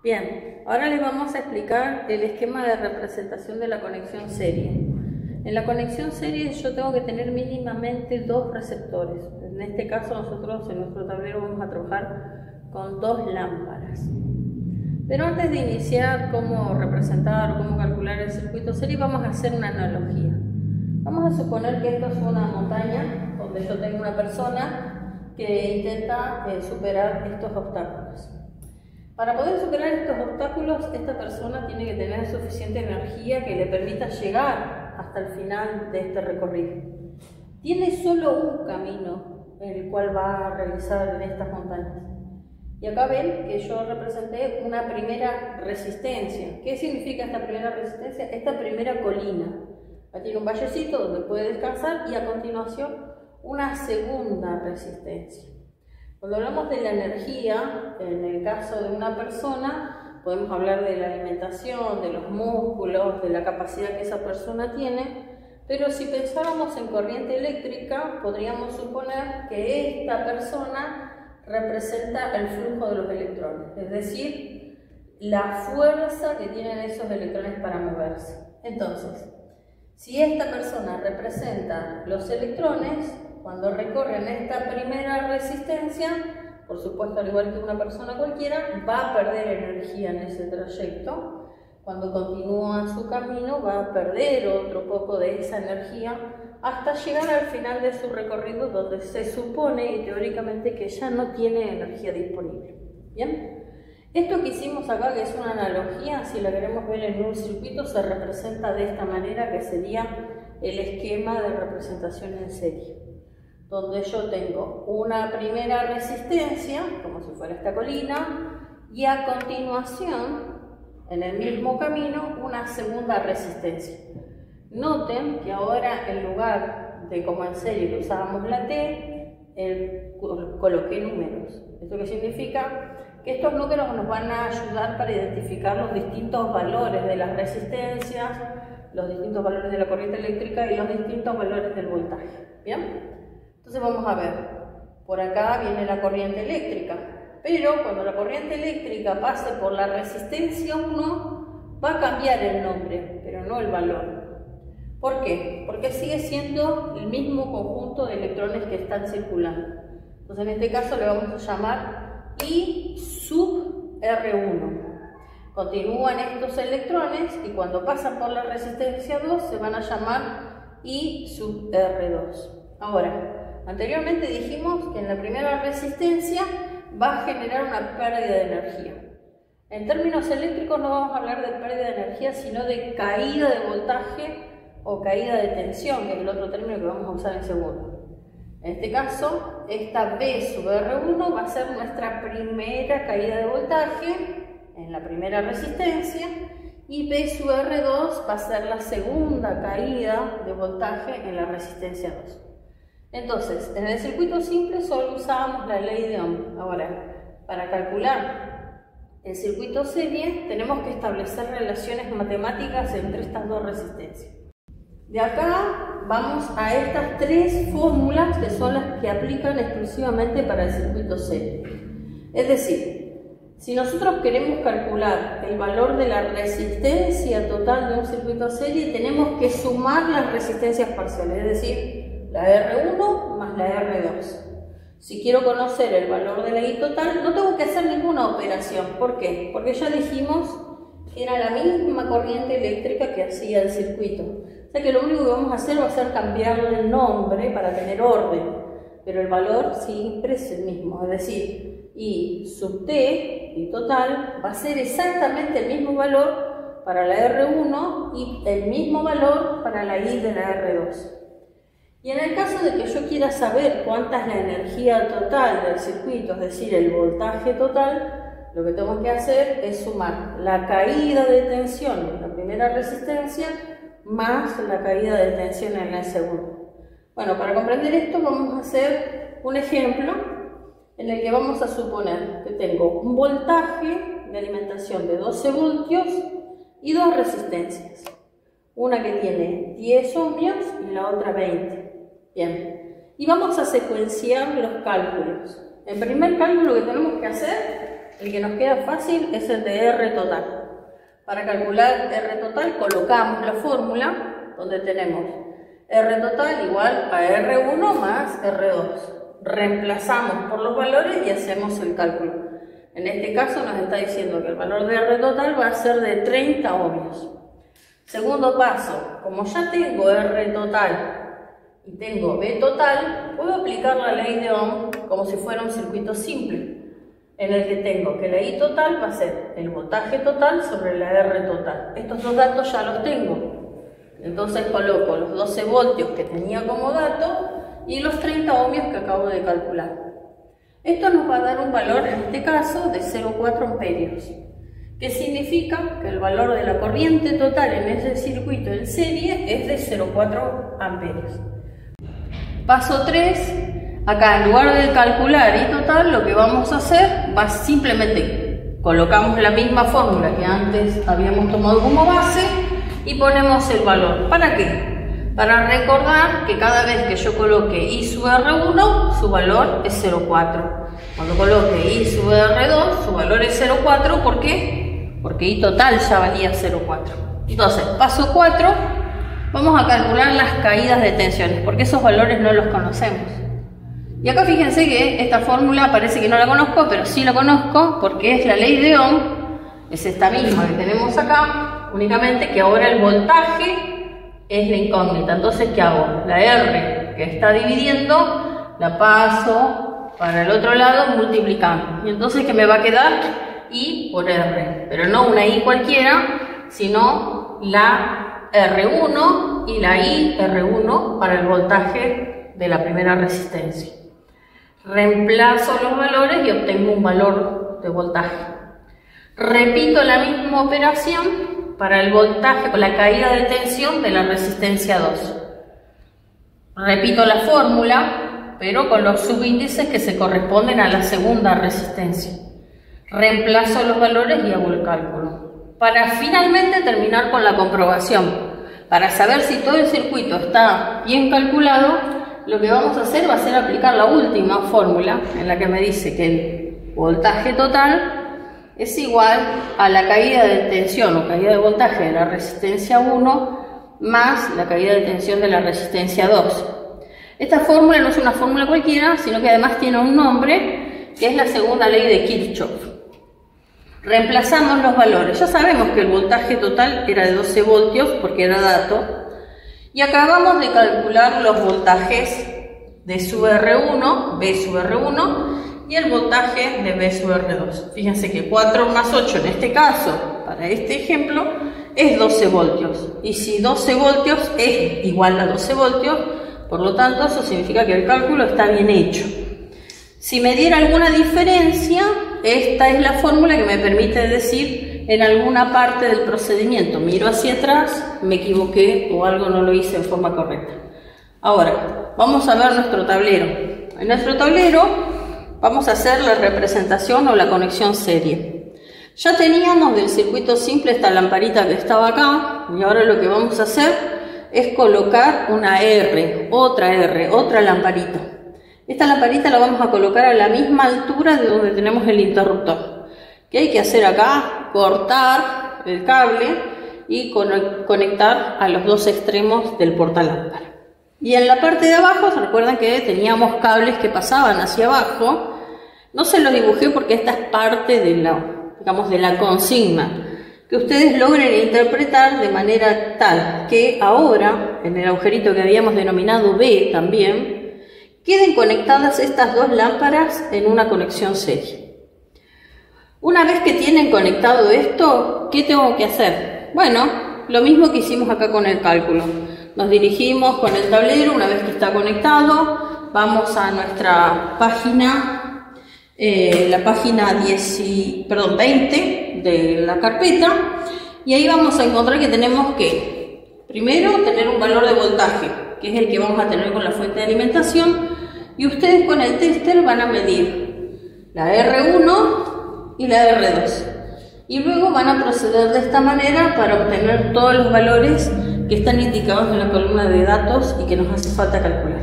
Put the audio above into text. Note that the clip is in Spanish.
Bien, ahora les vamos a explicar el esquema de representación de la conexión serie. En la conexión serie yo tengo que tener mínimamente dos receptores. En este caso nosotros en nuestro tablero vamos a trabajar con dos lámparas. Pero antes de iniciar cómo representar o cómo calcular el circuito serie, vamos a hacer una analogía. Vamos a suponer que esto es una montaña donde yo tengo una persona que intenta superar estos obstáculos. Para poder superar estos obstáculos, esta persona tiene que tener suficiente energía que le permita llegar hasta el final de este recorrido. Tiene solo un camino el cual va a realizar en estas montañas. Y acá ven que yo representé una primera resistencia. ¿Qué significa esta primera resistencia? Esta primera colina. Aquí tiene un vallecito donde puede descansar y a continuación una segunda resistencia. Cuando hablamos de la energía, en el caso de una persona, podemos hablar de la alimentación, de los músculos, de la capacidad que esa persona tiene, pero si pensáramos en corriente eléctrica, podríamos suponer que esta persona representa el flujo de los electrones, es decir, la fuerza que tienen esos electrones para moverse. Entonces, si esta persona representa los electrones, cuando recorren esta primera resistencia, por supuesto al igual que una persona cualquiera, va a perder energía en ese trayecto. Cuando continúa su camino va a perder otro poco de esa energía hasta llegar al final de su recorrido, donde se supone y teóricamente que ya no tiene energía disponible. ¿Bien? Esto que hicimos acá, que es una analogía, si la queremos ver en un circuito, se representa de esta manera, que sería el esquema de representación en serie, donde yo tengo una primera resistencia, como si fuera esta colina, y a continuación, en el mismo camino, una segunda resistencia. Noten que ahora, en lugar de como en serie que usábamos la T, coloqué números. ¿Esto qué significa? Que estos números nos van a ayudar para identificar los distintos valores de las resistencias, los distintos valores de la corriente eléctrica y los distintos valores del voltaje. ¿Bien? Entonces vamos a ver, por acá viene la corriente eléctrica, pero cuando la corriente eléctrica pase por la resistencia 1, va a cambiar el nombre, pero no el valor. ¿Por qué? Porque sigue siendo el mismo conjunto de electrones que están circulando. Entonces en este caso le vamos a llamar I sub R1. Continúan estos electrones y cuando pasan por la resistencia 2 se van a llamar I sub R2. Ahora, anteriormente dijimos que en la primera resistencia va a generar una pérdida de energía. En términos eléctricos no vamos a hablar de pérdida de energía, sino de caída de voltaje o caída de tensión, que es el otro término que vamos a usar en segundo. En este caso, esta B sub R1 va a ser nuestra primera caída de voltaje en la primera resistencia y B sub R2 va a ser la segunda caída de voltaje en la resistencia 2. Entonces, en el circuito simple solo usábamos la ley de Ohm. Ahora, para calcular el circuito serie tenemos que establecer relaciones matemáticas entre estas dos resistencias. De acá vamos a estas tres fórmulas que son las que aplican exclusivamente para el circuito serie. Es decir, si nosotros queremos calcular el valor de la resistencia total de un circuito serie, tenemos que sumar las resistencias parciales, es decir, la R1 más la R2. Si quiero conocer el valor de la I total, no tengo que hacer ninguna operación. ¿Por qué? Porque ya dijimos que era la misma corriente eléctrica que hacía el circuito. O sea que lo único que vamos a hacer va a ser cambiarle el nombre para tener orden, pero el valor siempre es el mismo, es decir, I sub T, I total, va a ser exactamente el mismo valor para la R1 y el mismo valor para la I de la R2. Y en el caso de que yo quiera saber cuánta es la energía total del circuito, es decir, el voltaje total, lo que tengo que hacer es sumar la caída de tensión en la primera resistencia más la caída de tensión en la segunda. Bueno, para comprender esto vamos a hacer un ejemplo en el que vamos a suponer que tengo un voltaje de alimentación de 12 voltios y dos resistencias. Una que tiene 10 ohmios y la otra 20. Bien, y vamos a secuenciar los cálculos. El primer cálculo que tenemos que hacer El que nos queda fácil es el de R total. Para calcular R total colocamos la fórmula donde tenemos R total igual a R1 más R2. Reemplazamos por los valores y hacemos el cálculo. En este caso nos está diciendo que el valor de R total va a ser de 30 ohmios. Segundo paso, como ya tengo R total y tengo B total, puedo aplicar la ley de Ohm como si fuera un circuito simple, en el que tengo que la I total va a ser el voltaje total sobre la R total. Estos dos datos ya los tengo. Entonces coloco los 12 voltios que tenía como dato y los 30 ohmios que acabo de calcular. Esto nos va a dar un valor, en este caso, de 0,4 amperios, que significa que el valor de la corriente total en ese circuito en serie es de 0,4 amperios. Paso 3. Acá, en lugar de calcular I total, lo que vamos a hacer va simplemente colocamos la misma fórmula que antes habíamos tomado como base y ponemos el valor. ¿Para qué? Para recordar que cada vez que yo coloque I sub R1, su valor es 0,4. Cuando coloque I sub R2, su valor es 0,4. ¿Por qué? Porque I total ya valía 0,4. Entonces, paso 4, vamos a calcular las caídas de tensiones, porque esos valores no los conocemos. Y acá fíjense que esta fórmula parece que no la conozco, pero sí la conozco porque es la ley de Ohm, es esta misma que tenemos acá, únicamente que ahora el voltaje es la incógnita. Entonces, ¿qué hago? La R que está dividiendo la paso para el otro lado multiplicando. Y entonces, ¿qué me va a quedar? I por R, pero no una I cualquiera, sino la R1 y la I R1 para el voltaje de la primera resistencia. Reemplazo los valores y obtengo un valor de voltaje. Repito la misma operación para el voltaje con la caída de tensión de la resistencia 2. Repito la fórmula, pero con los subíndices que se corresponden a la segunda resistencia. Reemplazo los valores y hago el cálculo. Para finalmente terminar con la comprobación, para saber si todo el circuito está bien calculado, lo que vamos a hacer va a ser aplicar la última fórmula en la que me dice que el voltaje total es igual a la caída de tensión o caída de voltaje de la resistencia 1 más la caída de tensión de la resistencia 2. Esta fórmula no es una fórmula cualquiera, sino que además tiene un nombre, que es la segunda ley de Kirchhoff. Reemplazamos los valores. Ya sabemos que el voltaje total era de 12 voltios porque era dato. Y acabamos de calcular los voltajes de sub R1, B sub R1 y el voltaje de B sub R2. Fíjense que 4 más 8 en este caso, para este ejemplo, es 12 voltios. Y si 12 voltios es igual a 12 voltios, por lo tanto eso significa que el cálculo está bien hecho. Si me diera alguna diferencia, esta es la fórmula que me permite decir en alguna parte del procedimiento, miro hacia atrás, me equivoqué o algo no lo hice en forma correcta. Ahora, vamos a ver nuestro tablero. En nuestro tablero vamos a hacer la representación o la conexión serie. Ya teníamos del circuito simple esta lamparita que estaba acá, y ahora lo que vamos a hacer es colocar una otra lamparita. Esta lamparita la vamos a colocar a la misma altura de donde tenemos el interruptor. ¿Qué hay que hacer acá? Cortar el cable y conectar a los dos extremos del portalámpara. Y en la parte de abajo, ¿se recuerdan que teníamos cables que pasaban hacia abajo? No se los dibujé porque esta es parte de la consigna, que ustedes logren interpretar de manera tal que ahora, en el agujerito que habíamos denominado B también, queden conectadas estas dos lámparas en una conexión serie. Una vez que tienen conectado esto, ¿qué tengo que hacer? Bueno, lo mismo que hicimos acá con el cálculo. Nos dirigimos con el tablero, una vez que está conectado, vamos a nuestra página, la página 20 de la carpeta, y ahí vamos a encontrar que tenemos que, primero, tener un valor de voltaje, que es el que vamos a tener con la fuente de alimentación, y ustedes con el tester van a medir la R1 y la R2, y luego van a proceder de esta manera para obtener todos los valores que están indicados en la columna de datos y que nos hace falta calcular.